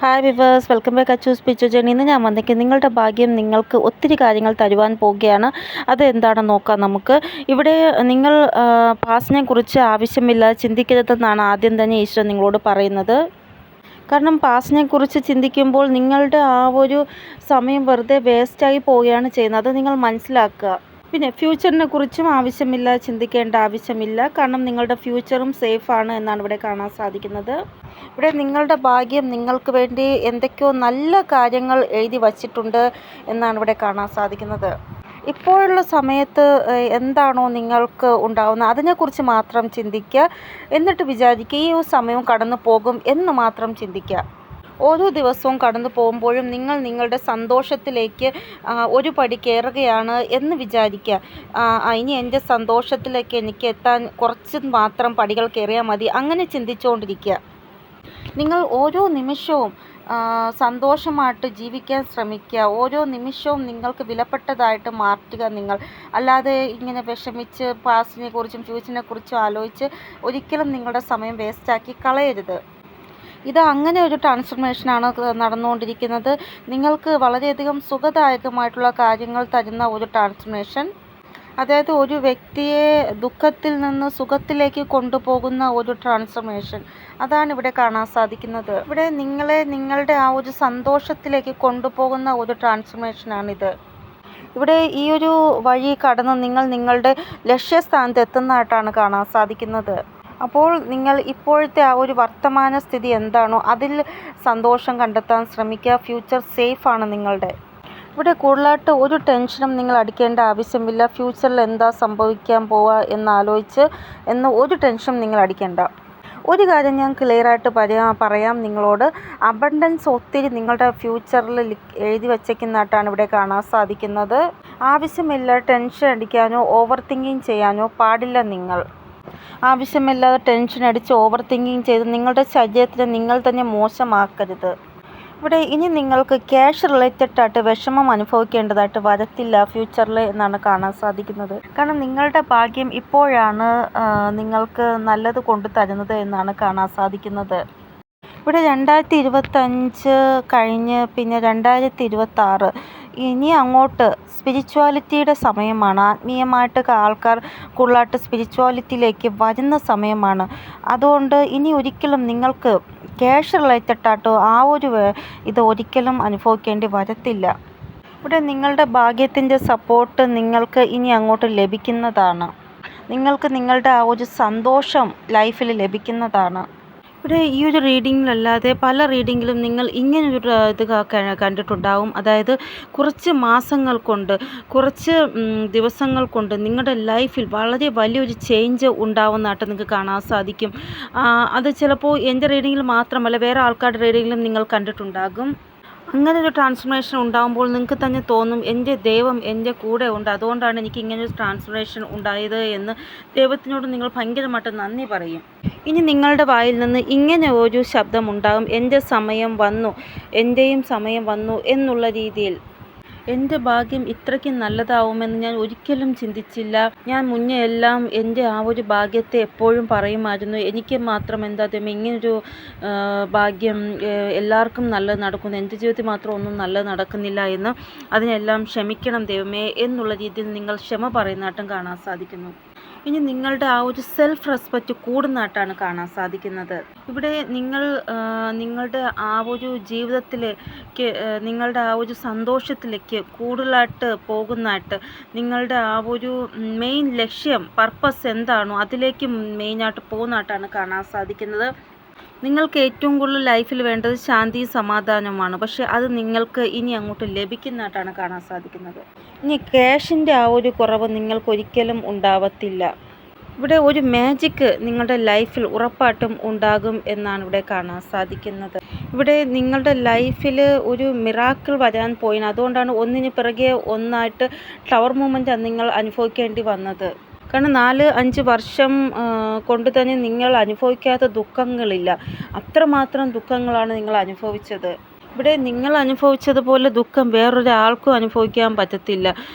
Hi viewers, welcome back Achus പിച്ചു journey. ഇന്ന് ഞാൻ വന്നേക്ക് നിങ്ങളുടെ ഭാഗ്യം നിങ്ങൾക്ക് ഒത്തിരി കാര്യങ്ങൾ തരുവാൻ പോവുകയാണ്. അത് എന്താണെന്ന് നോക്കാം നമുക്ക്. ഇവിടെ നിങ്ങൾ പാസ്റ്റിനെ കുറിച്ച് ആവശ്യമില്ലാതെ ചിന്തിക്കരുതെന്നാണ് ആദ്യം തന്നെ ഈശ്വരൻ നിങ്ങളോട് പറയുന്നത്. കാരണം പാസ്റ്റിനെ കുറിച്ച് ചിന്തിക്കുമ്പോൾ നിങ്ങളുടെ ആ ഒരു സമയം വെറുതെ വേസ്റ്റായി പോവുകയാണ് ചെയ്യുന്നത്. അത് നിങ്ങൾ മനസ്സിലാക്കുക. പിന്നെ ഫ്യൂച്ചറിനെ കുറിച്ചും ആവശ്യമില്ല, ചിന്തിക്കേണ്ട ആവശ്യമില്ല. കാരണം നിങ്ങളുടെ ഫ്യൂച്ചറും സേഫാണ് എന്നാണ് ഇവിടെ കാണാൻ സാധിക്കുന്നത്. ഇവിടെ നിങ്ങളുടെ ഭാഗ്യം നിങ്ങൾക്ക് വേണ്ടി എന്തൊക്കെയോ നല്ല കാര്യങ്ങൾ എഴുതി വച്ചിട്ടുണ്ട് എന്നാണ് ഇവിടെ കാണാൻ സാധിക്കുന്നത്. ഇപ്പോഴുള്ള സമയത്ത് എന്താണോ നിങ്ങൾക്ക് ഉണ്ടാവുന്നത് അതിനെക്കുറിച്ച് മാത്രം ചിന്തിക്കുക. എന്നിട്ട് വിചാരിക്കുക ഈ ഒരു സമയവും കടന്നു പോകും എന്ന് മാത്രം ചിന്തിക്കുക. ഓരോ ദിവസവും കടന്നു പോകുമ്പോഴും നിങ്ങൾ നിങ്ങളുടെ സന്തോഷത്തിലേക്ക് ഒരു പടി കയറുകയാണ് എന്ന് വിചാരിക്കുക. ഇനി എൻ്റെ സന്തോഷത്തിലേക്ക് എനിക്ക് എത്താൻ കുറച്ച് മാത്രം പടികൾ കയറിയാൽ മതി, അങ്ങനെ ചിന്തിച്ചുകൊണ്ടിരിക്കുക. നിങ്ങൾ ഓരോ നിമിഷവും സന്തോഷമായിട്ട് ജീവിക്കാൻ ശ്രമിക്കുക. ഓരോ നിമിഷവും നിങ്ങൾക്ക് വിലപ്പെട്ടതായിട്ട് മാറ്റുക നിങ്ങൾ. അല്ലാതെ ഇങ്ങനെ വിഷമിച്ച് പാസ്റ്റിനെ കുറിച്ചും ഫ്യൂച്ചറിനെ കുറിച്ചും ആലോചിച്ച് ഒരിക്കലും നിങ്ങളുടെ സമയം വേസ്റ്റാക്കി കളയരുത്. ഇത് അങ്ങനെ ഒരു ട്രാൻസ്ഫർമേഷനാണ് നടന്നുകൊണ്ടിരിക്കുന്നത്. നിങ്ങൾക്ക് വളരെയധികം സുഖദായകമായിട്ടുള്ള കാര്യങ്ങൾ തരുന്ന ഒരു ട്രാൻസ്ഫർമേഷൻ. അതായത് ഒരു വ്യക്തിയെ ദുഃഖത്തിൽ നിന്ന് സുഖത്തിലേക്ക് കൊണ്ടുപോകുന്ന ഒരു ട്രാൻസ്ഫർമേഷൻ. അതാണ് ഇവിടെ കാണാൻ സാധിക്കുന്നത്. ഇവിടെ നിങ്ങളുടെ ആ ഒരു സന്തോഷത്തിലേക്ക് കൊണ്ടുപോകുന്ന ഒരു ട്രാൻസ്ഫർമേഷനാണിത്. ഇവിടെ ഈ ഒരു വഴി കടന്ന് നിങ്ങൾ നിങ്ങളുടെ ലക്ഷ്യസ്ഥാനത്ത് എത്തുന്നതായിട്ടാണ് കാണാൻ സാധിക്കുന്നത്. അപ്പോൾ നിങ്ങൾ ഇപ്പോഴത്തെ ആ ഒരു വർത്തമാന സ്ഥിതി എന്താണോ അതിൽ സന്തോഷം കണ്ടെത്താൻ ശ്രമിക്കുക. ഫ്യൂച്ചർ സേഫാണ് നിങ്ങളുടെ. ഇവിടെ കൂടുതലായിട്ട് ഒരു ടെൻഷനും നിങ്ങൾ അടിക്കേണ്ട ആവശ്യമില്ല. ഫ്യൂച്ചറിൽ എന്താ സംഭവിക്കാൻ പോവുക എന്നാലോചിച്ച് ഒരു ടെൻഷനും നിങ്ങൾ അടിക്കേണ്ട. ഒരു കാര്യം ഞാൻ ക്ലിയറായിട്ട് പറയാം നിങ്ങളോട്. അബണ്ടൻസ് ഒത്തിരി നിങ്ങളുടെ ഫ്യൂച്ചറിൽ എഴുതി വച്ചേക്കുന്നതായിട്ടാണ് ഇവിടെ കാണാൻ സാധിക്കുന്നത്. ആവശ്യമില്ല ടെൻഷൻ അടിക്കാനോ ഓവർ തിങ്കിങ് ചെയ്യാനോ പാടില്ല. നിങ്ങൾ ആവശ്യമില്ലാതെ ടെൻഷൻ അടിച്ച് ഓവർ തിങ്കിങ് ചെയ്ത് നിങ്ങളുടെ ശരീരത്തിനെ നിങ്ങൾ തന്നെ മോശമാക്കരുത്. ഇവിടെ ഇനി നിങ്ങൾക്ക് ക്യാഷ് റിലേറ്റഡ് ആയിട്ട് വിഷമം അനുഭവിക്കേണ്ടതായിട്ട് വരത്തില്ല ഫ്യൂച്ചറിൽ എന്നാണ് കാണാൻ സാധിക്കുന്നത്. കാരണം നിങ്ങളുടെ ഭാഗ്യം ഇപ്പോഴാണ് നിങ്ങൾക്ക് നല്ലത് കൊണ്ടു തരുന്നത് എന്നാണ് കാണാൻ സാധിക്കുന്നത്. ഇവിടെ 2025 കഴിഞ്ഞ് പിന്നെ 2026 ഇനി അങ്ങോട്ട് സ്പിരിച്വാലിറ്റിയുടെ സമയമാണ്. ആത്മീയമായിട്ട് ആൾക്കാർ കൂടുതലായിട്ട് സ്പിരിച്വാലിറ്റിയിലേക്ക് വരുന്ന സമയമാണ്. അതുകൊണ്ട് ഇനി ഒരിക്കലും നിങ്ങൾക്ക് ക്യാഷ് റിലേറ്റഡ് ആയിട്ടോ ആ ഒരു ഇത് ഒരിക്കലും അനുഭവിക്കേണ്ടി വരത്തില്ല. ഇവിടെ നിങ്ങളുടെ ഭാഗ്യത്തിൻ്റെ സപ്പോർട്ട് നിങ്ങൾക്ക് ഇനി അങ്ങോട്ട് ലഭിക്കുന്നതാണ്. നിങ്ങൾക്ക് നിങ്ങളുടെ ആ ഒരു സന്തോഷം ലൈഫിൽ ലഭിക്കുന്നതാണ്. ഇവിടെ ഈ ഒരു റീഡിങ്ങിലല്ലാതെ പല റീഡിങ്ങിലും നിങ്ങൾ ഇങ്ങനൊരു ഇത് കണ്ടിട്ടുണ്ടാവും. അതായത് കുറച്ച് മാസങ്ങൾ കൊണ്ട് കുറച്ച് ദിവസങ്ങൾ കൊണ്ട് നിങ്ങളുടെ ലൈഫിൽ വളരെ വലിയൊരു ചേഞ്ച് ഉണ്ടാവുന്നതായിട്ട് നിങ്ങൾക്ക് കാണാൻ സാധിക്കും. അത് ചിലപ്പോൾ എൻ്റെ റീഡിങ്ങിൽ മാത്രമല്ല വേറെ ആൾക്കാരുടെ റീഡിങ്ങിലും നിങ്ങൾ കണ്ടിട്ടുണ്ടാകും. അങ്ങനെ ഒരു ട്രാൻസ്ഫർമേഷൻ ഉണ്ടാകുമ്പോൾ നിങ്ങൾക്ക് തന്നെ തോന്നും എൻ്റെ ദൈവം എൻ്റെ കൂടെ ഉണ്ട്, അതുകൊണ്ടാണ് എനിക്ക് ഇങ്ങനൊരു ട്രാൻസ്ഫർമേഷൻ ഉണ്ടായത് എന്ന് ദൈവത്തിനോട് നിങ്ങൾ ഭയങ്കരമായിട്ട് നന്ദി പറയും. ഇനി നിങ്ങളുടെ വായിൽ നിന്ന് ഇങ്ങനെ ഒരു ശബ്ദം ഉണ്ടാകും, എൻ്റെ സമയം വന്നു, എൻ്റെയും സമയം വന്നു എന്നുള്ള രീതിയിൽ. എൻ്റെ ഭാഗ്യം ഇത്രയ്ക്ക് നല്ലതാവുമെന്ന് ഞാൻ ഒരിക്കലും ചിന്തിച്ചില്ല. ഞാൻ മുന്നേ എല്ലാം എൻ്റെ ആ ഒരു ഭാഗ്യത്തെ എപ്പോഴും പറയുമായിരുന്നു, എനിക്ക് മാത്രം എന്താ ദൈവമേ ഇങ്ങനൊരു ഭാഗ്യം, എല്ലാവർക്കും നല്ലത് നടക്കുന്നു, എൻ്റെ ജീവിതത്തിൽ മാത്രം ഒന്നും നല്ലത് നടക്കുന്നില്ല എന്ന്. അതിനെല്ലാം ക്ഷമിക്കണം ദൈവമേ എന്നുള്ള രീതിയിൽ നിങ്ങൾ ക്ഷമ പറയുന്നതായിട്ടും കാണാൻ സാധിക്കുന്നു. ഇനി നിങ്ങളുടെ ആ ഒരു സെൽഫ് റെസ്പെക്റ്റ് കൂടുന്നതായിട്ടാണ് കാണാൻ സാധിക്കുന്നത്. ഇവിടെ നിങ്ങളുടെ ആ ഒരു ജീവിതത്തിലേക്ക് നിങ്ങളുടെ ആ ഒരു സന്തോഷത്തിലേക്ക് കൂടുതലായിട്ട് പോകുന്നതായിട്ട്, നിങ്ങളുടെ ആ ഒരു മെയിൻ ലക്ഷ്യം പർപ്പസ് എന്താണോ അതിലേക്ക് മെയിനായിട്ട് പോകുന്നതായിട്ടാണ് കാണാൻ സാധിക്കുന്നത്. നിങ്ങൾക്ക് ഏറ്റവും കൂടുതൽ ലൈഫിൽ വേണ്ടത് ശാന്തിയും സമാധാനവുമാണ്. പക്ഷേ അത് നിങ്ങൾക്ക് ഇനി അങ്ങോട്ട് ലഭിക്കുന്നതായിട്ടാണ് കാണാൻ സാധിക്കുന്നത്. ഇനി ക്യാഷിൻ്റെ ആ ഒരു കുറവ് നിങ്ങൾക്കൊരിക്കലും ഉണ്ടാവത്തില്ല. ഇവിടെ ഒരു മാജിക്ക് നിങ്ങളുടെ ലൈഫിൽ ഉറപ്പായിട്ടും ഉണ്ടാകും എന്നാണ് ഇവിടെ കാണാൻ സാധിക്കുന്നത്. ഇവിടെ നിങ്ങളുടെ ലൈഫിൽ ഒരു മിറാക്കിൾ വരാൻ പോയി. അതുകൊണ്ടാണ് ഒന്നിന് പിറകെ ഒന്നായിട്ട് ടവർ മൂവ്മെൻറ്റ് നിങ്ങൾ അനുഭവിക്കേണ്ടി വന്നത്. കാരണം 4-5 വർഷം കൊണ്ട് തന്നെ നിങ്ങൾ അനുഭവിക്കാത്ത ദുഃഖങ്ങളില്ല. അത്രമാത്രം ദുഃഖങ്ങളാണ് നിങ്ങൾ അനുഭവിച്ചത്. ഇവിടെ നിങ്ങൾ അനുഭവിച്ചതുപോലെ ദുഃഖം വേറൊരാൾക്കും അനുഭവിക്കാൻ പറ്റത്തില്ല.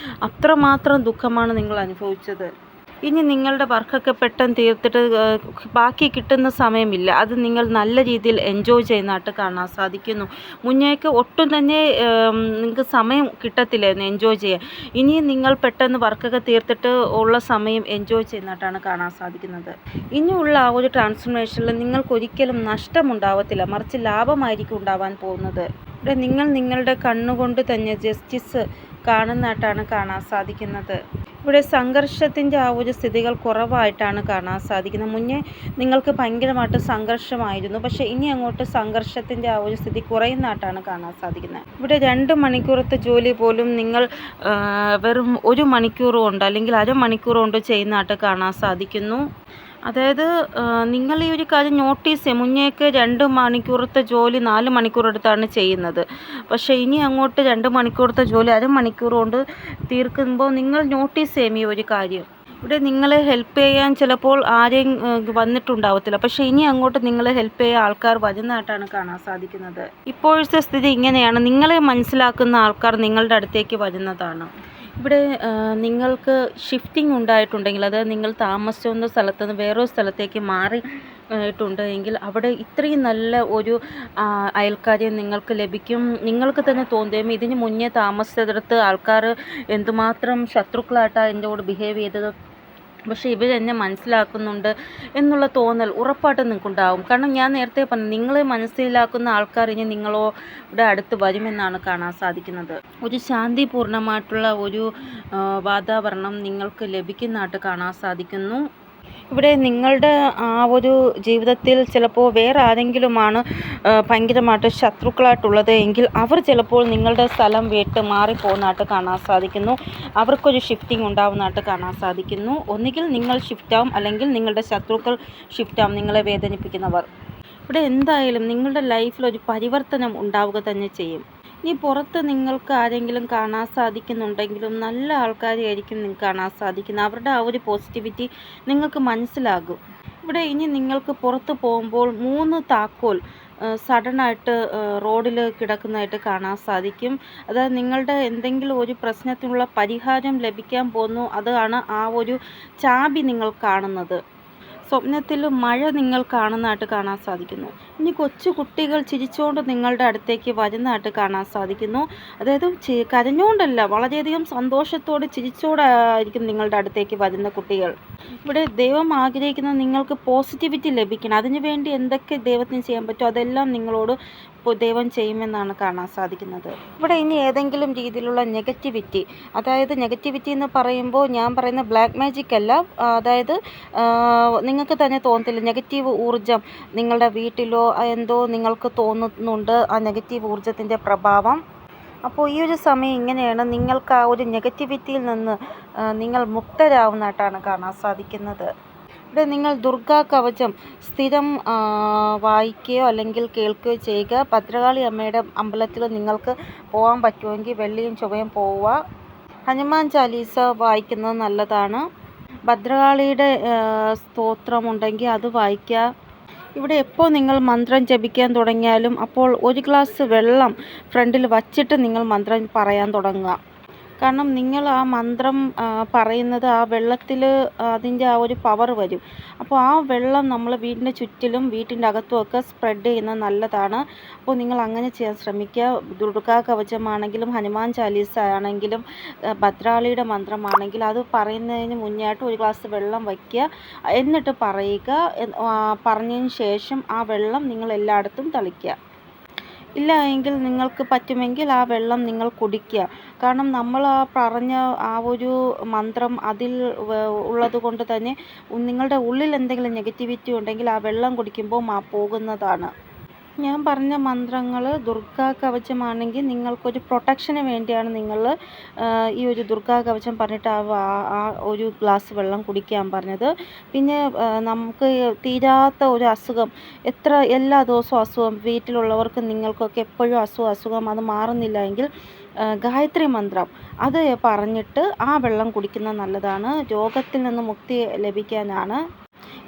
അത്രമാത്രം ദുഃഖമാണ് നിങ്ങൾ അനുഭവിച്ചത്. ഇനി നിങ്ങളുടെ വർക്കൊക്കെ പെട്ടെന്ന് തീർത്തിട്ട് ബാക്കി കിട്ടുന്ന സമയമില്ല, അത് നിങ്ങൾ നല്ല രീതിയിൽ എൻജോയ് ചെയ്യുന്നതായിട്ട് കാണാൻ സാധിക്കുന്നു. മുന്നേക്ക് ഒട്ടും തന്നെ നിങ്ങൾക്ക് സമയം കിട്ടത്തില്ലായിരുന്നു എൻജോയ് ചെയ്യാൻ. ഇനിയും നിങ്ങൾ പെട്ടെന്ന് വർക്കൊക്കെ തീർത്തിട്ട് ഉള്ള സമയം എൻജോയ് ചെയ്യുന്നതായിട്ടാണ് കാണാൻ സാധിക്കുന്നത്. ഇനിയുള്ള ആ ഒരു ട്രാൻസ്ഫോർമേഷനിൽ നിങ്ങൾക്കൊരിക്കലും നഷ്ടമുണ്ടാവത്തില്ല, മറിച്ച് ലാഭമായിരിക്കും ഉണ്ടാവാൻ പോകുന്നത്. ഇവിടെ നിങ്ങൾ നിങ്ങളുടെ കണ്ണുകൊണ്ട് തന്നെ ജസ്റ്റിസ് കാണുന്നതായിട്ടാണ് കാണാൻ സാധിക്കുന്നത്. ഇവിടെ സംഘർഷത്തിൻ്റെ ആ ഒരു സ്ഥിതികൾ കുറവായിട്ടാണ് കാണാൻ സാധിക്കുന്നത്. മുന്നേ നിങ്ങൾക്ക് ഭയങ്കരമായിട്ട് സംഘർഷമായിരുന്നു, പക്ഷേ ഇനി അങ്ങോട്ട് സംഘർഷത്തിൻ്റെ ആ ഒരു സ്ഥിതി കുറയുന്നതായിട്ടാണ് കാണാൻ സാധിക്കുന്നത്. ഇവിടെ 2 മണിക്കൂറത്തെ ജോലി പോലും നിങ്ങൾ വെറും 1 മണിക്കൂർ കൊണ്ട് അല്ലെങ്കിൽ അരമണിക്കൂർ കൊണ്ട് ചെയ്യുന്നതായിട്ട് കാണാൻ സാധിക്കുന്നു. അതായത് നിങ്ങൾ ഈ ഒരു കാര്യം നോട്ടീസ് ചെയ്യും. മുന്നേക്ക് 2 മണിക്കൂറത്തെ ജോലി 4 മണിക്കൂർ എടുത്താണ് ചെയ്യുന്നത്, പക്ഷേ ഇനി അങ്ങോട്ട് 2 മണിക്കൂറത്തെ ജോലി അരമണിക്കൂർ കൊണ്ട് തീർക്കുമ്പോൾ നിങ്ങൾ നോട്ടീസ് ചെയ്യും ഈ ഒരു കാര്യം. ഇവിടെ നിങ്ങളെ ഹെൽപ്പ് ചെയ്യാൻ ചിലപ്പോൾ ആരെയും വന്നിട്ടുണ്ടാവത്തില്ല, പക്ഷേ ഇനി അങ്ങോട്ട് നിങ്ങളെ ഹെൽപ്പ് ചെയ്യാൻ ആൾക്കാർ വരുന്നതായിട്ടാണ് കാണാൻ സാധിക്കുന്നത്. ഇപ്പോഴത്തെ സ്ഥിതി ഇങ്ങനെയാണ്, നിങ്ങളെ മനസ്സിലാക്കുന്ന ആൾക്കാർ നിങ്ങളുടെ അടുത്തേക്ക് വരുന്നതാണ്. ഇവിടെ നിങ്ങൾക്ക് ഷിഫ്റ്റിംഗ് ഉണ്ടായിട്ടുണ്ടെങ്കിൽ, അതായത് നിങ്ങൾ താമസിക്കുന്ന സ്ഥലത്ത് നിന്ന് വേറൊരു സ്ഥലത്തേക്ക് മാറി ട്ടുണ്ട് എങ്കിൽ അവിടെ ഇത്രയും നല്ല ഒരു അയൽക്കാരെ നിങ്ങൾക്ക് ലഭിക്കും. നിങ്ങൾക്ക് തന്നെ തോന്നും ഇതിന് മുന്നേ താമസിച്ചിടത്ത് ആൾക്കാർ എന്തുമാത്രം ശത്രുക്കളായിട്ടാണ് എൻ്റെ കൂടെ ബിഹേവ് ചെയ്തത്, പക്ഷേ ഇവരെന്നെ മനസ്സിലാക്കുന്നുണ്ട് എന്നുള്ള തോന്നൽ ഉറപ്പായിട്ടും നിങ്ങൾക്കുണ്ടാവും. കാരണം ഞാൻ നേരത്തെ പറഞ്ഞു, നിങ്ങളെ മനസ്സിലാക്കുന്ന ആൾക്കാർ ഇനി നിങ്ങളുടെ അടുത്ത് വരുമെന്നാണ് കാണാൻ സാധിക്കുന്നത്. ഒരു ശാന്തിപൂർണ്ണമായിട്ടുള്ള ഒരു വാതാവരണം നിങ്ങൾക്ക് ലഭിക്കുന്നതായിട്ട് കാണാൻ സാധിക്കുന്നു. ഇവിടെ നിങ്ങളുടെ ആ ഒരു ജീവിതത്തിൽ ചിലപ്പോൾ വേറെ ആരെങ്കിലുമാണ് ഭയങ്കരമായിട്ട് ശത്രുക്കളായിട്ടുള്ളത് എങ്കിൽ അവർ ചിലപ്പോൾ നിങ്ങളുടെ സ്ഥലം വിട്ട് മാറിപ്പോകുന്നതായിട്ട് കാണാൻ സാധിക്കുന്നു. അവർക്കൊരു ഷിഫ്റ്റിംഗ് ഉണ്ടാവുന്നതായിട്ട് കാണാൻ സാധിക്കുന്നു. ഒന്നുകിൽ നിങ്ങൾ ഷിഫ്റ്റാവും, അല്ലെങ്കിൽ നിങ്ങളുടെ ശത്രുക്കൾ ഷിഫ്റ്റാവും, നിങ്ങളെ വേദനിപ്പിക്കുന്നവർ. ഇവിടെ എന്തായാലും നിങ്ങളുടെ ലൈഫിൽ ഒരു പരിവർത്തനം ഉണ്ടാവുക തന്നെ ചെയ്യും. ഇനി പുറത്ത് നിങ്ങൾക്ക് ആരെങ്കിലും കാണാൻ സാധിക്കുന്നുണ്ടെങ്കിലും നല്ല ആൾക്കാരെയായിരിക്കും നിങ്ങൾക്ക് കാണാൻ സാധിക്കുന്നത്. അവരുടെ ആ ഒരു പോസിറ്റിവിറ്റി നിങ്ങൾക്ക് മനസ്സിലാകും. ഇവിടെ ഇനി നിങ്ങൾക്ക് പുറത്ത് പോകുമ്പോൾ 3 താക്കോൽ സഡനായിട്ട് റോഡിൽ കിടക്കുന്നതായിട്ട് കാണാൻ സാധിക്കും. അതായത് നിങ്ങളുടെ എന്തെങ്കിലും ഒരു പ്രശ്നത്തിനുള്ള പരിഹാരം ലഭിക്കാൻ പോകുന്നു, അതാണ് ആ ഒരു ചാബി നിങ്ങൾ കാണുന്നത്. സ്വപ്നത്തിൽ മഴ നിങ്ങൾ കാണുന്നതായിട്ട് കാണാൻ സാധിക്കുന്നു. ഇനി കൊച്ചു കുട്ടികൾ ചിരിച്ചുകൊണ്ട് നിങ്ങളുടെ അടുത്തേക്ക് വരുന്നതായിട്ട് കാണാൻ സാധിക്കുന്നു. അതായത് കരഞ്ഞുകൊണ്ടല്ല, വളരെയധികം സന്തോഷത്തോടെ ചിരിച്ചോടായിരിക്കും നിങ്ങളുടെ അടുത്തേക്ക് വരുന്ന കുട്ടികൾ. ഇവിടെ ദൈവം ആഗ്രഹിക്കുന്നത് നിങ്ങൾക്ക് പോസിറ്റിവിറ്റി ലഭിക്കണം. അതിനുവേണ്ടി എന്തൊക്കെ ദൈവത്തിന് ചെയ്യാൻ പറ്റുമോ അതെല്ലാം നിങ്ങളോട് ദൈവം ചെയ്യുമെന്നാണ് കാണാൻ സാധിക്കുന്നത്. ഇവിടെ ഇനി ഏതെങ്കിലും രീതിയിലുള്ള നെഗറ്റിവിറ്റി, അതായത് നെഗറ്റിവിറ്റി എന്ന് പറയുമ്പോൾ ഞാൻ പറയുന്ന ബ്ലാക്ക് മാജിക് അല്ല, അതായത് നിങ്ങൾക്ക് തന്നെ തോന്നത്തില്ല നെഗറ്റീവ് ഊർജം നിങ്ങളുടെ വീട്ടിലോ എന്തോ നിങ്ങൾക്ക് തോന്നുന്നുണ്ട്, ആ നെഗറ്റീവ് ഊർജത്തിൻ്റെ പ്രഭാവം. അപ്പോൾ ഈ ഒരു സമയം ഇങ്ങനെയാണ്, നിങ്ങൾക്ക് ആ ഒരു നെഗറ്റിവിറ്റിയിൽ നിന്ന് നിങ്ങൾ മുക്തരാവുന്നതായിട്ടാണ് കാണാൻ സാധിക്കുന്നത്. ഇവിടെ നിങ്ങൾ ദുർഗാ കവചം സ്ഥിരം വായിക്കുകയോ അല്ലെങ്കിൽ കേൾക്കുകയോ ചെയ്യുക. ഭദ്രകാളി അമ്മയുടെ അമ്പലത്തിൽ നിങ്ങൾക്ക് പോകാൻ പറ്റുമെങ്കിൽ വെള്ളിയും ചൊവ്വയും പോവുക. ഹനുമാൻ ചാലീസ വായിക്കുന്നത് നല്ലതാണ്. ഭദ്രകാളിയുടെ സ്തോത്രമുണ്ടെങ്കിൽ അത് വായിക്കുക. ഇവിടെ എപ്പോൾ നിങ്ങൾ മന്ത്രം ജപിക്കാൻ തുടങ്ങിയാലും അപ്പോൾ 1 ഗ്ലാസ് വെള്ളം ഫ്രണ്ടിൽ വച്ചിട്ട് നിങ്ങൾ മന്ത്രം പറയാൻ തുടങ്ങുക. കാരണം നിങ്ങൾ ആ മന്ത്രം പറയുന്നത് ആ വെള്ളത്തിൽ അതിൻ്റെ ആ ഒരു പവർ വരും. അപ്പോൾ ആ വെള്ളം നമ്മൾ വീടിൻ്റെ ചുറ്റിലും വീട്ടിൻ്റെ അകത്തുമൊക്കെ സ്പ്രെഡ് ചെയ്യുന്നത് നല്ലതാണ്. അപ്പോൾ നിങ്ങൾ അങ്ങനെ ചെയ്യാൻ ശ്രമിക്കുക. ദുർഗാ കവചമാണെങ്കിലും ഹനുമാൻ ചാലീസ ആണെങ്കിലും ഭദ്രാളിയുടെ മന്ത്രമാണെങ്കിലും അത് പറയുന്നതിന് മുന്നേ ആയിട്ട് 1 ഗ്ലാസ് വെള്ളം വയ്ക്കുക, എന്നിട്ട് പറയുക. പറഞ്ഞതിന് ശേഷം ആ വെള്ളം നിങ്ങൾ എല്ലായിടത്തും തളിക്കുക. ഇല്ല എങ്കിൽ നിങ്ങൾക്ക് പറ്റുമെങ്കിൽ ആ വെള്ളം നിങ്ങൾ കുടിക്കുക. കാരണം നമ്മൾ ആ പറഞ്ഞ ആ ഒരു മന്ത്രം അതിൽ ഉള്ളത് കൊണ്ട് തന്നെ നിങ്ങളുടെ ഉള്ളിൽ എന്തെങ്കിലും നെഗറ്റിവിറ്റി ഉണ്ടെങ്കിൽ ആ വെള്ളം കുടിക്കുമ്പോൾ പോകുന്നതാണ്. ഞാൻ പറഞ്ഞ മന്ത്രങ്ങൾ ദുർഗാ കവചമാണെങ്കിൽ നിങ്ങൾക്കൊരു പ്രൊട്ടക്ഷന് വേണ്ടിയാണ് നിങ്ങൾ ഈ ഒരു ദുർഗാ കവചം പറഞ്ഞിട്ട് ആ 1 ഗ്ലാസ് വെള്ളം കുടിക്കാൻ പറഞ്ഞത്. പിന്നെ നമുക്ക് തീരാത്ത ഒരു അസുഖം, എല്ലാ ദിവസവും അസുഖം, വീട്ടിലുള്ളവർക്ക് നിങ്ങൾക്കൊക്കെ എപ്പോഴും അസുഖം അത് മാറുന്നില്ല എങ്കിൽ ഗായത്രി മന്ത്രം അത് പറഞ്ഞിട്ട് ആ വെള്ളം കുടിക്കുന്നത് നല്ലതാണ്. രോഗത്തിൽ നിന്ന് മുക്തി ലഭിക്കാനാണ്.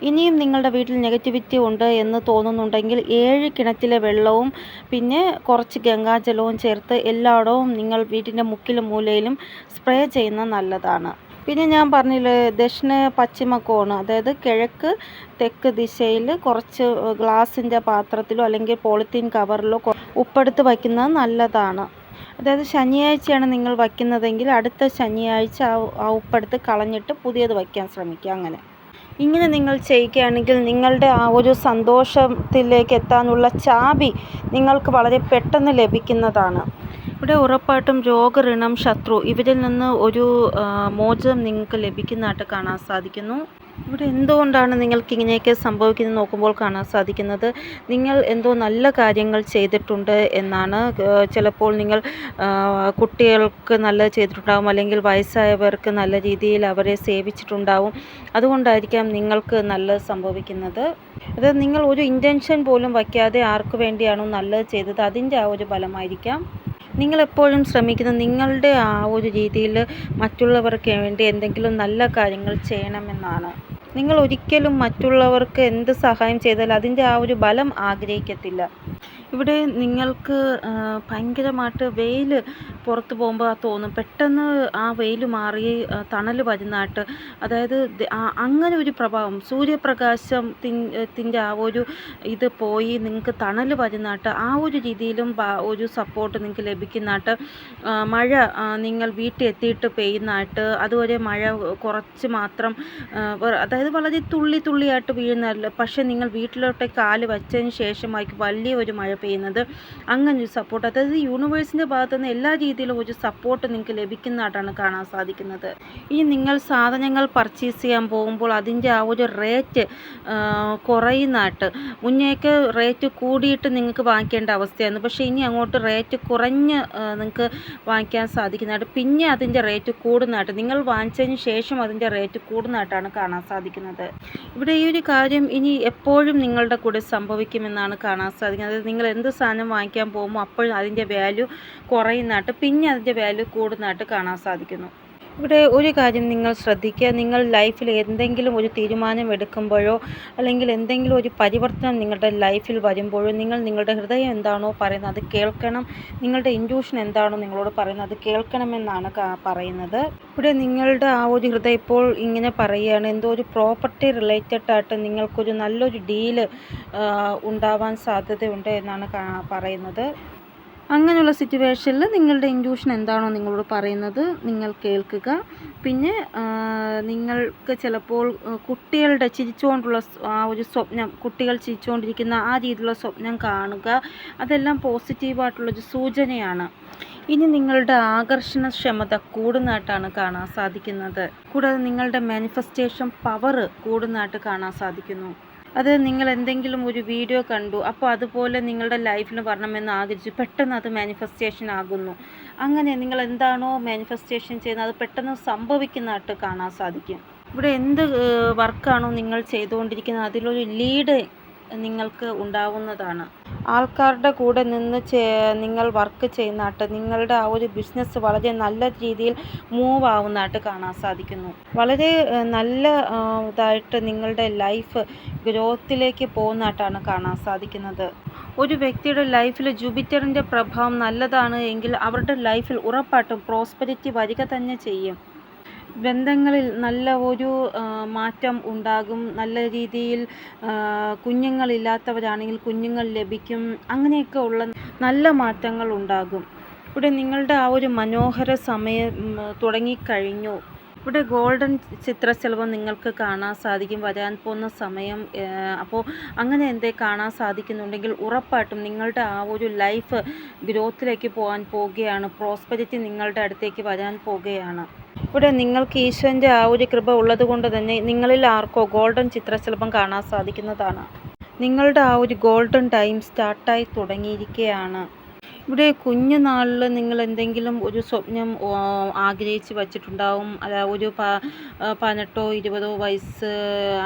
ഇനിയും നിങ്ങളുടെ വീട്ടിൽ നെഗറ്റിവിറ്റി ഉണ്ട് എന്ന് തോന്നുന്നുണ്ടെങ്കിൽ 7 കിണറ്റിലെ വെള്ളവും പിന്നെ കുറച്ച് ഗംഗാജലവും ചേർത്ത് എല്ലായിടവും നിങ്ങൾ വീട്ടിൻ്റെ മുക്കിലും മൂലയിലും സ്പ്രേ ചെയ്യുന്നത് നല്ലതാണ്. പിന്നെ ഞാൻ പറഞ്ഞില്ലേ, ദക്ഷിണ പശ്ചിമ കോണ്, അതായത് കിഴക്ക് തെക്ക് ദിശയിൽ കുറച്ച് ഗ്ലാസിൻ്റെ പാത്രത്തിലോ അല്ലെങ്കിൽ പോളിത്തീൻ കവറിലോ ഉപ്പെടുത്ത് വയ്ക്കുന്നത് നല്ലതാണ്. അതായത് ശനിയാഴ്ചയാണ് നിങ്ങൾ വയ്ക്കുന്നതെങ്കിൽ അടുത്ത ശനിയാഴ്ച ആ ഉപ്പെടുത്ത് കളഞ്ഞിട്ട് പുതിയത് വയ്ക്കാൻ ശ്രമിക്കുക. ഇങ്ങനെ നിങ്ങൾ ചെയ്യുകയാണെങ്കിൽ നിങ്ങളുടെ ആ ഒരു സന്തോഷത്തിലേക്ക് എത്താനുള്ള ചാബി നിങ്ങൾക്ക് വളരെ പെട്ടെന്ന് ലഭിക്കുന്നതാണ്. ഇവിടെ ഉറപ്പായിട്ടും രോഗ, ഋണം, ശത്രു ഇവരിൽ നിന്ന് ഒരു മോചനം നിങ്ങൾക്ക് ലഭിക്കുന്നതായിട്ട് കാണാൻ സാധിക്കുന്നു. ഇവിടെ എന്തുകൊണ്ടാണ് നിങ്ങൾക്ക് ഇങ്ങനെയൊക്കെ സംഭവിക്കുന്നത് നോക്കുമ്പോൾ കാണാൻ സാധിക്കുന്നത്, നിങ്ങൾ എന്തോ നല്ല കാര്യങ്ങൾ ചെയ്തിട്ടുണ്ട് എന്നാണ്. ചിലപ്പോൾ നിങ്ങൾ കുട്ടികൾക്ക് നല്ലത് ചെയ്തിട്ടുണ്ടാകും, അല്ലെങ്കിൽ വയസ്സായവർക്ക് നല്ല രീതിയിൽ അവരെ സേവിച്ചിട്ടുണ്ടാവും. അതുകൊണ്ടായിരിക്കാം നിങ്ങൾക്ക് നല്ലത് സംഭവിക്കുന്നത്. അത് നിങ്ങൾ ഒരു ഇൻറ്റൻഷൻ പോലും വയ്ക്കാതെ ആർക്ക് വേണ്ടിയാണോ നല്ലത് ചെയ്തത് അതിൻ്റെ ആ ഒരു ഫലമായിരിക്കാം. നിങ്ങളെപ്പോഴും ശ്രമിക്കുന്നത് നിങ്ങളുടെ ആ ഒരു രീതിയിൽ മറ്റുള്ളവർക്ക് വേണ്ടി എന്തെങ്കിലും നല്ല കാര്യങ്ങൾ ചെയ്യണമെന്നാണ്. നിങ്ങൾ ഒരിക്കലും മറ്റുള്ളവർക്ക് എന്ത് സഹായം ചെയ്താലും അതിൻ്റെ ആ ഒരു ഫലം ആഗ്രഹിക്കത്തില്ല. ഇവിടെ നിങ്ങൾക്ക് ഭയങ്കരമായിട്ട് വെയിൽ പുറത്ത് പോകുമ്പോൾ തോന്നും, പെട്ടെന്ന് ആ വെയിൽ മാറി തണൽ വരുന്നതായിട്ട്. അതായത് അങ്ങനെ ഒരു പ്രഭാവം, സൂര്യപ്രകാശത്തിൻ്റെ ആ ഒരു ഇത് പോയി നിങ്ങൾക്ക് തണൽ വരുന്നതായിട്ട്, ആ ഒരു രീതിയിലും ഒരു സപ്പോർട്ട് നിങ്ങൾക്ക് ലഭിക്കുന്നതായിട്ട്. മഴ നിങ്ങൾ വീട്ടിൽ എത്തിയിട്ട് പെയ്യുന്നതായിട്ട്, അതുവരെ മഴ കുറച്ച് മാത്രം, അതായത് വളരെ തുള്ളിയായിട്ട് വീഴുന്നതല്ല, പക്ഷേ നിങ്ങൾ വീട്ടിലോട്ടേക്ക് കാല് വച്ചതിന് ശേഷമായിരിക്കും വലിയൊരു മഴ പെയ്യുന്നത്. അങ്ങനെ ഒരു സപ്പോർട്ട്, അതായത് യൂണിവേഴ്സിൻ്റെ ഭാഗത്തു നിന്ന് എല്ലാ രീതിയിലും ഒരു സപ്പോർട്ട് നിങ്ങൾക്ക് ലഭിക്കുന്നതായിട്ടാണ് കാണാൻ സാധിക്കുന്നത്. ഇനി നിങ്ങൾ സാധനങ്ങൾ പർച്ചേസ് ചെയ്യാൻ പോകുമ്പോൾ അതിൻ്റെ ആ ഒരു റേറ്റ് കുറയുന്നതായിട്ട്. മുന്നേക്ക് റേറ്റ് കൂടിയിട്ട് നിങ്ങൾക്ക് വാങ്ങിക്കേണ്ട അവസ്ഥയായിരുന്നു, പക്ഷേ ഇനി അങ്ങോട്ട് റേറ്റ് കുറഞ്ഞ് നിങ്ങൾക്ക് വാങ്ങിക്കാൻ സാധിക്കുന്നതായിട്ട്, പിന്നെ അതിൻ്റെ റേറ്റ് കൂടുന്നതായിട്ട്, നിങ്ങൾ വാങ്ങിച്ചതിന് ശേഷം അതിൻ്റെ റേറ്റ് കൂടുന്നതായിട്ടാണ് കാണാൻ സാധിക്കുന്നത്. ഇവിടെ ഈ ഒരു കാര്യം ഇനി എപ്പോഴും നിങ്ങളുടെ കൂടെ സംഭവിക്കുമെന്നാണ് കാണാൻ സാധിക്കുന്നത്. അതായത് നിങ്ങൾ എന്ത് സാധനം വാങ്ങിക്കാൻ പോകുമ്പോൾ അപ്പോഴും അതിൻ്റെ വാല്യൂ കുറയുന്നതായിട്ട്, പിന്നെ അതിൻ്റെ വാല്യൂ കൂടുന്നതായിട്ട് കാണാൻ സാധിക്കുന്നു. ഇവിടെ ഒരു കാര്യം നിങ്ങൾ ശ്രദ്ധിക്കുക, നിങ്ങൾ ലൈഫിൽ എന്തെങ്കിലും ഒരു തീരുമാനം എടുക്കുമ്പോഴോ അല്ലെങ്കിൽ എന്തെങ്കിലും ഒരു പരിവർത്തനം നിങ്ങളുടെ ലൈഫിൽ വരുമ്പോഴോ നിങ്ങൾ നിങ്ങളുടെ ഹൃദയം എന്താണോ പറയുന്നത് അത് കേൾക്കണം. നിങ്ങളുടെ ഇൻറ്റ്യൂഷൻ എന്താണോ നിങ്ങളോട് പറയുന്നത് അത് കേൾക്കണമെന്നാണ് പറയുന്നത്. ഇവിടെ നിങ്ങളുടെ ആ ഒരു ഹൃദയം ഇപ്പോൾ ഇങ്ങനെ പറയുകയാണ്, എന്തോ ഒരു പ്രോപ്പർട്ടി റിലേറ്റഡ് ആയിട്ട് നിങ്ങൾക്കൊരു നല്ലൊരു ഡീല് ഉണ്ടാവാൻ സാധ്യതയുണ്ട് എന്നാണ് പറയുന്നത്. അങ്ങനെയുള്ള സിറ്റുവേഷനിൽ നിങ്ങളുടെ ഇൻറ്റ്യൂഷൻ എന്താണോ നിങ്ങളോട് പറയുന്നത് നിങ്ങൾ കേൾക്കുക. പിന്നെ നിങ്ങൾക്ക് ചിലപ്പോൾ കുട്ടികളുടെ ചിരിച്ചുകൊണ്ടുള്ള ആ ഒരു സ്വപ്നം, കുട്ടികൾ ചിരിച്ചുകൊണ്ടിരിക്കുന്ന ആ രീതിയിലുള്ള സ്വപ്നം കാണുക, അതെല്ലാം പോസിറ്റീവായിട്ടുള്ളൊരു സൂചനയാണ്. ഇനി നിങ്ങളുടെ ആകർഷണക്ഷമത കൂടുന്നതായിട്ടാണ് കാണാൻ സാധിക്കുന്നത്. കൂടാതെ നിങ്ങളുടെ മാനിഫെസ്റ്റേഷൻ പവർ കൂടുന്നതായിട്ട് കാണാൻ സാധിക്കുന്നു. അത് നിങ്ങൾ എന്തെങ്കിലും ഒരു വീഡിയോ കണ്ടു, അപ്പോൾ അതുപോലെ നിങ്ങളുടെ ലൈഫിൽ വരണമെന്ന് ആഗ്രഹിച്ചു, പെട്ടെന്ന് അത് മാനിഫെസ്റ്റേഷൻ ആകുന്നു. അങ്ങനെ നിങ്ങൾ എന്താണോ മാനിഫെസ്റ്റേഷൻ ചെയ്യുന്നത് അത് പെട്ടെന്ന് സംഭവിക്കുന്നതായിട്ട് കാണാൻ സാധിക്കും. ഇവിടെ എന്ത് വർക്കാണോ നിങ്ങൾ ചെയ്തുകൊണ്ടിരിക്കുന്നത് അതിലൊരു ലീഡ് നിങ്ങൾക്ക് ഉണ്ടാവുന്നതാണ്. ആൾക്കാരുടെ കൂടെ നിന്ന് നിങ്ങൾ വർക്ക് ചെയ്യുന്നതായിട്ട് നിങ്ങളുടെ ആ ഒരു ബിസിനസ് വളരെ നല്ല രീതിയിൽ മൂവ് ആവുന്നതായിട്ട് കാണാൻ സാധിക്കുന്നു. വളരെ നല്ല ഇതായിട്ട് നിങ്ങളുടെ ലൈഫ് ഗ്രോത്തിലേക്ക് പോകുന്നതായിട്ടാണ് കാണാൻ സാധിക്കുന്നത്. ഒരു വ്യക്തിയുടെ ലൈഫിൽ ജൂപ്പിറ്ററിൻ്റെ പ്രഭാവം നല്ലതാണ് എങ്കിൽ അവരുടെ ലൈഫിൽ ഉറപ്പായിട്ടും പ്രോസ്പെരിറ്റി വരിക തന്നെ ചെയ്യും. ബന്ധങ്ങളിൽ നല്ല ഒരു മാറ്റം ഉണ്ടാകും. നല്ല രീതിയിൽ കുഞ്ഞുങ്ങളില്ലാത്തവരാണെങ്കിൽ കുഞ്ഞുങ്ങൾ ലഭിക്കും. അങ്ങനെയൊക്കെ ഉള്ള നല്ല മാറ്റങ്ങൾ ഉണ്ടാകും. ഇവിടെ നിങ്ങളുടെ ആ ഒരു മനോഹര സമയം തുടങ്ങിക്കഴിഞ്ഞു. ഇവിടെ ഗോൾഡൻ ചിത്രശലഭം നിങ്ങൾക്ക് കാണാൻ സാധിക്കും വരാൻ പോകുന്ന സമയം. അപ്പോൾ അങ്ങനെ എന്തേ കാണാൻ സാധിക്കുന്നുണ്ടെങ്കിൽ ഉറപ്പായിട്ടും നിങ്ങളുടെ ആ ഒരു ലൈഫ് ഗ്രോത്തിലേക്ക് പോകാൻ പോവുകയാണ്. പ്രോസ്പെരിറ്റി നിങ്ങളുടെ അടുത്തേക്ക് വരാൻ പോവുകയാണ്. ഇവിടെ നിങ്ങൾക്ക് ഈശ്വരൻ്റെ ആ ഒരു കൃപ ഉള്ളത് കൊണ്ട് തന്നെ നിങ്ങളിൽ ആർക്കോ ഗോൾഡൻ ചിത്രശലഭം കാണാൻ സാധിക്കുന്നതാണ്. നിങ്ങളുടെ ആ ഒരു ഗോൾഡൻ ടൈം സ്റ്റാർട്ടായി തുടങ്ങിയിരിക്കുകയാണ്. ഇവിടെ കുഞ്ഞുനാളിൽ നിങ്ങൾ എന്തെങ്കിലും ഒരു സ്വപ്നം ആഗ്രഹിച്ച് വച്ചിട്ടുണ്ടാവും. അല്ല, ഒരു 18 20 വയസ്സ്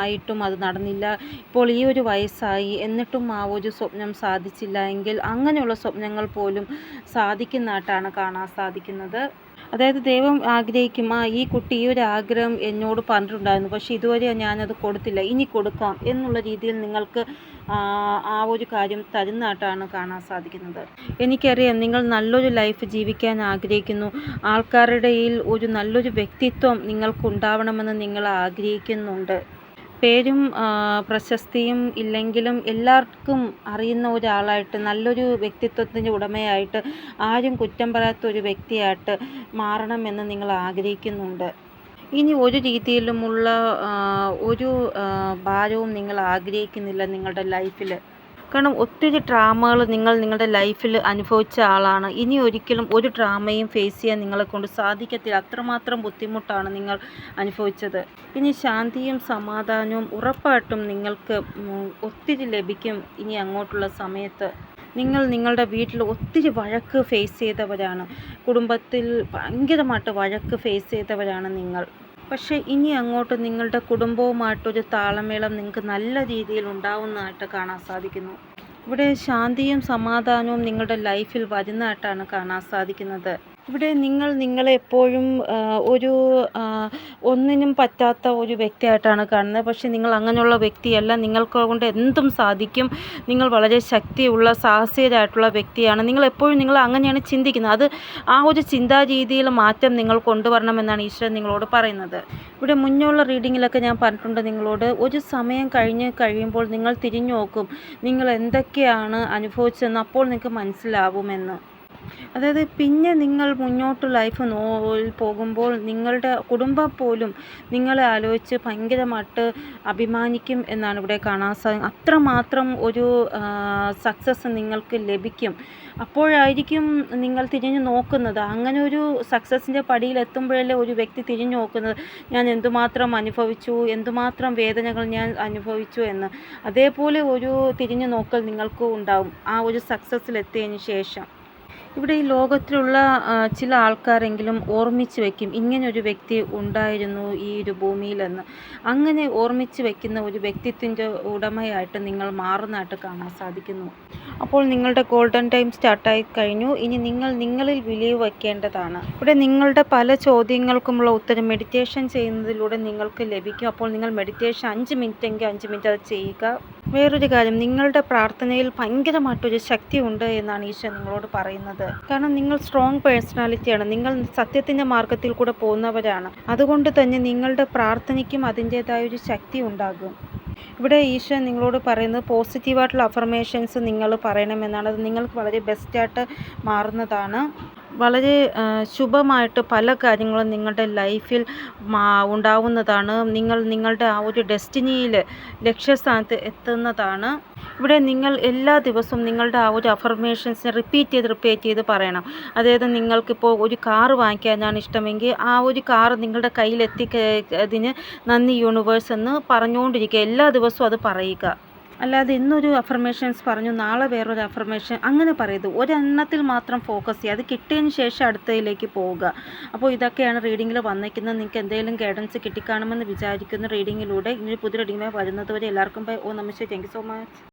ആയിട്ടും അത് നടന്നില്ല. ഇപ്പോൾ ഈ ഒരു വയസ്സായി എന്നിട്ടും ആ ഒരു സ്വപ്നം സാധിച്ചില്ല എങ്കിൽ അങ്ങനെയുള്ള സ്വപ്നങ്ങൾ പോലും സാധിക്കുന്നതായിട്ടാണ് കാണാൻ സാധിക്കുന്നത്. അതായത് ദൈവം ആഗ്രഹിക്കും, ഈ കുട്ടി ഈ ഒരു ആഗ്രഹം എന്നോട് പറഞ്ഞിട്ടുണ്ടായിരുന്നു, പക്ഷേ ഇതുവരെ ഞാനത് കൊടുത്തില്ല, ഇനി കൊടുക്കാം എന്നുള്ള രീതിയിൽ നിങ്ങൾക്ക് ആ ഒരു കാര്യം തരുന്നതായിട്ടാണ് കാണാൻ സാധിക്കുന്നത്. എനിക്കറിയാം നിങ്ങൾ നല്ലൊരു ലൈഫ് ജീവിക്കാൻ ആഗ്രഹിക്കുന്നു. ആൾക്കാരുടെ ഇടയിൽ ഒരു നല്ലൊരു വ്യക്തിത്വം നിങ്ങൾക്കുണ്ടാവണമെന്ന് നിങ്ങൾ ആഗ്രഹിക്കുന്നുണ്ട്. പേരും പ്രശസ്തിയും ഇല്ലെങ്കിലും എല്ലാവർക്കും അറിയുന്ന ഒരാളായിട്ട്, നല്ലൊരു വ്യക്തിത്വത്തിൻ്റെ ഉടമയായിട്ട്, ആരും കുറ്റം പറയാത്ത ഒരു വ്യക്തിയായിട്ട് മാറണമെന്ന് നിങ്ങൾ ആഗ്രഹിക്കുന്നുണ്ട്. ഇനി ഒരു രീതിയിലുമുള്ള ഒരു ഭാരവും നിങ്ങൾ ആഗ്രഹിക്കുന്നില്ല നിങ്ങളുടെ ലൈഫിൽ. കാരണം ഒത്തിരി ഡ്രാമകൾ നിങ്ങൾ നിങ്ങളുടെ ലൈഫിൽ അനുഭവിച്ച ആളാണ്. ഇനി ഒരിക്കലും ഒരു ഡ്രാമയും ഫേസ് ചെയ്യാൻ നിങ്ങളെക്കൊണ്ട് സാധിക്കത്തില്ല. അത്രമാത്രം ബുദ്ധിമുട്ടാണ് നിങ്ങൾ അനുഭവിച്ചത്. ഇനി ശാന്തിയും സമാധാനവും ഉറപ്പായിട്ടും നിങ്ങൾക്ക് ഒത്തിരി ലഭിക്കും ഇനി അങ്ങോട്ടുള്ള സമയത്ത്. നിങ്ങൾ നിങ്ങളുടെ വീട്ടിൽ ഒത്തിരി വഴക്ക് ഫേസ് ചെയ്തവരാണ്. കുടുംബത്തിൽ ഭയങ്കരമായിട്ട് വഴക്ക് ഫേസ് ചെയ്തവരാണ് നിങ്ങൾ. പക്ഷേ ഇനി അങ്ങോട്ട് നിങ്ങളുടെ കുടുംബവുമായിട്ടൊരു താളമേളം നിങ്ങൾക്ക് നല്ല രീതിയിൽ ഉണ്ടാവുന്നതായിട്ട് കാണാൻ സാധിക്കുന്നു. ഇവിടെ ശാന്തിയും സമാധാനവും നിങ്ങളുടെ ലൈഫിൽ വരുന്നതായിട്ടാണ് കാണാൻ സാധിക്കുന്നത്. ഇവിടെ നിങ്ങൾ നിങ്ങളെ എപ്പോഴും ഒരു ഒന്നിനും പറ്റാത്ത ഒരു വ്യക്തിയായിട്ടാണ് കാണുന്നത്. പക്ഷേ നിങ്ങൾ അങ്ങനെയുള്ള വ്യക്തിയല്ല. നിങ്ങൾക്ക് കൊണ്ട് എന്തും സാധിക്കും. നിങ്ങൾ വളരെ ശക്തിയുള്ള സാഹസികരായിട്ടുള്ള വ്യക്തിയാണ്. നിങ്ങൾ എപ്പോഴും നിങ്ങൾ അങ്ങനെയാണ് ചിന്തിക്കുന്നത്. അത് ആ ഒരു ചിന്താ രീതിയിൽ മാറ്റം നിങ്ങൾ കൊണ്ടുവരണമെന്നാണ് ഈശ്വരൻ നിങ്ങളോട് പറയുന്നത്. ഇവിടെ മുന്നുള്ള റീഡിങ്ങിലൊക്കെ ഞാൻ പറഞ്ഞിട്ടുണ്ട് നിങ്ങളോട്, ഒരു സമയം കഴിയുമ്പോൾ നിങ്ങൾ തിരിഞ്ഞു നോക്കും നിങ്ങൾ എന്തൊക്കെയാണ് അനുഭവിച്ചതെന്ന്. അപ്പോൾ നിങ്ങൾക്ക് മനസ്സിലാവുമെന്ന്. അതായത് പിന്നെ നിങ്ങൾ മുന്നോട്ട് ലൈഫ് പോകുമ്പോൾ നിങ്ങളുടെ കുടുംബം പോലും നിങ്ങളെ ആലോചിച്ച് ഭയങ്കരമായിട്ട് അഭിമാനിക്കും എന്നാണ് ഇവിടെ കാണാൻ സാധിക്കുന്നത്. അത്രമാത്രം ഒരു സക്സസ് നിങ്ങൾക്ക് ലഭിക്കും. അപ്പോഴായിരിക്കും നിങ്ങൾ തിരിഞ്ഞു നോക്കുന്നത്. അങ്ങനെ ഒരു സക്സസിൻ്റെ പടിയിൽ എത്തുമ്പോഴല്ലേ ഒരു വ്യക്തി തിരിഞ്ഞു നോക്കുന്നത്, ഞാൻ എന്തുമാത്രം അനുഭവിച്ചു, എന്തുമാത്രം വേദനകൾ ഞാൻ അനുഭവിച്ചു എന്ന്. അതേപോലെ ഒരു തിരിഞ്ഞു നോക്കൽ നിങ്ങൾക്ക് ഉണ്ടാവും ആ ഒരു സക്സസ്സിലെത്തിയതിന് ശേഷം. ഇവിടെ ഈ ലോകത്തിലുള്ള ചില ആൾക്കാരെങ്കിലും ഓർമ്മിച്ച് വയ്ക്കും ഇങ്ങനൊരു വ്യക്തി ഉണ്ടായിരുന്നു ഈ ഒരു ഭൂമിയിലെന്ന്. അങ്ങനെ ഓർമ്മിച്ച് വയ്ക്കുന്ന ഒരു വ്യക്തിത്വത്തിൻ്റെ ഉടമയായിട്ട് നിങ്ങൾ മാറുന്നതായിട്ട് കാണാൻ സാധിക്കുന്നു. അപ്പോൾ നിങ്ങളുടെ ഗോൾഡൻ ടൈം സ്റ്റാർട്ടായി കഴിഞ്ഞു. ഇനി നിങ്ങൾ നിങ്ങളിൽ വിലവ് വയ്ക്കേണ്ടതാണ്. ഇവിടെ നിങ്ങളുടെ പല ചോദ്യങ്ങൾക്കുമുള്ള ഉത്തരം മെഡിറ്റേഷൻ ചെയ്യുന്നതിലൂടെ നിങ്ങൾക്ക് ലഭിക്കും. അപ്പോൾ നിങ്ങൾ മെഡിറ്റേഷൻ 5 മിനിറ്റെങ്കിൽ 5 മിനിറ്റ് അത് ചെയ്യുക. വേറൊരു കാര്യം, നിങ്ങളുടെ പ്രാർത്ഥനയിൽ ഭയങ്കരമായിട്ടൊരു ശക്തിയുണ്ട് എന്നാണ് ഈശോ നിങ്ങളോട് പറയുന്നത്. കാരണം നിങ്ങൾ സ്ട്രോങ് പേഴ്സണാലിറ്റിയാണ്. നിങ്ങൾ സത്യത്തിൻ്റെ മാർഗത്തിൽ കൂടെ പോകുന്നവരാണ്. അതുകൊണ്ട് തന്നെ നിങ്ങളുടെ പ്രാർത്ഥനയ്ക്കും അതിൻ്റേതായ ഒരു ശക്തി ഉണ്ടാകും. ഇവിടെ ഈശോ നിങ്ങളോട് പറയുന്നത് പോസിറ്റീവായിട്ടുള്ള അഫർമേഷൻസ് നിങ്ങൾ പറയണമെന്നാണ്. അത് നിങ്ങൾക്ക് വളരെ ബെസ്റ്റായിട്ട് മാറുന്നതാണ്. വളരെ ശുഭമായിട്ട് പല കാര്യങ്ങളും നിങ്ങളുടെ ലൈഫിൽ ഉണ്ടാവുന്നതാണ്. നിങ്ങൾ നിങ്ങളുടെ ആ ഒരു ഡെസ്റ്റിനിയിൽ ലക്ഷ്യസ്ഥാനത്ത് എത്തുന്നതാണ്. ഇവിടെ നിങ്ങൾ എല്ലാ ദിവസവും നിങ്ങളുടെ ആ ഒരു അഫർമേഷൻസിനെ റിപ്പീറ്റ് ചെയ്ത് പറയണം. അതായത് നിങ്ങൾക്കിപ്പോൾ ഒരു കാറ് വാങ്ങിക്കാനാണ് ഇഷ്ടമെങ്കിൽ ആ ഒരു കാറ് നിങ്ങളുടെ കയ്യിലെത്തിയതിന് നന്ദി യൂണിവേഴ്സ് എന്ന് പറഞ്ഞുകൊണ്ടിരിക്കുക. എല്ലാ ദിവസവും അത് പറയുക. അല്ലാതെ ഇന്നൊരു അഫർമേഷൻസ് പറഞ്ഞു നാളെ വേറൊരു അഫർമേഷൻ അങ്ങനെ പറയരുത്. ഒരെണ്ണത്തിൽ മാത്രം ഫോക്കസ് ചെയ്യുക. അത് കിട്ടിയതിന് ശേഷം അടുത്തതിലേക്ക് പോവുക. അപ്പോൾ ഇതൊക്കെയാണ് റീഡിങ്ങിൽ വന്നിരിക്കുന്നത്. നിങ്ങൾക്ക് എന്തെങ്കിലും ഗൈഡൻസ് കിട്ടിക്കാണുമെന്ന് വിചാരിക്കുന്ന റീഡിങ്ങിലൂടെ ഇനി പുതിയ റീഡിങ്ങുമായി വരുന്നത് വരെ എല്ലാവർക്കും ബൈ. ഓ നമസ്തേ. Thank you so much.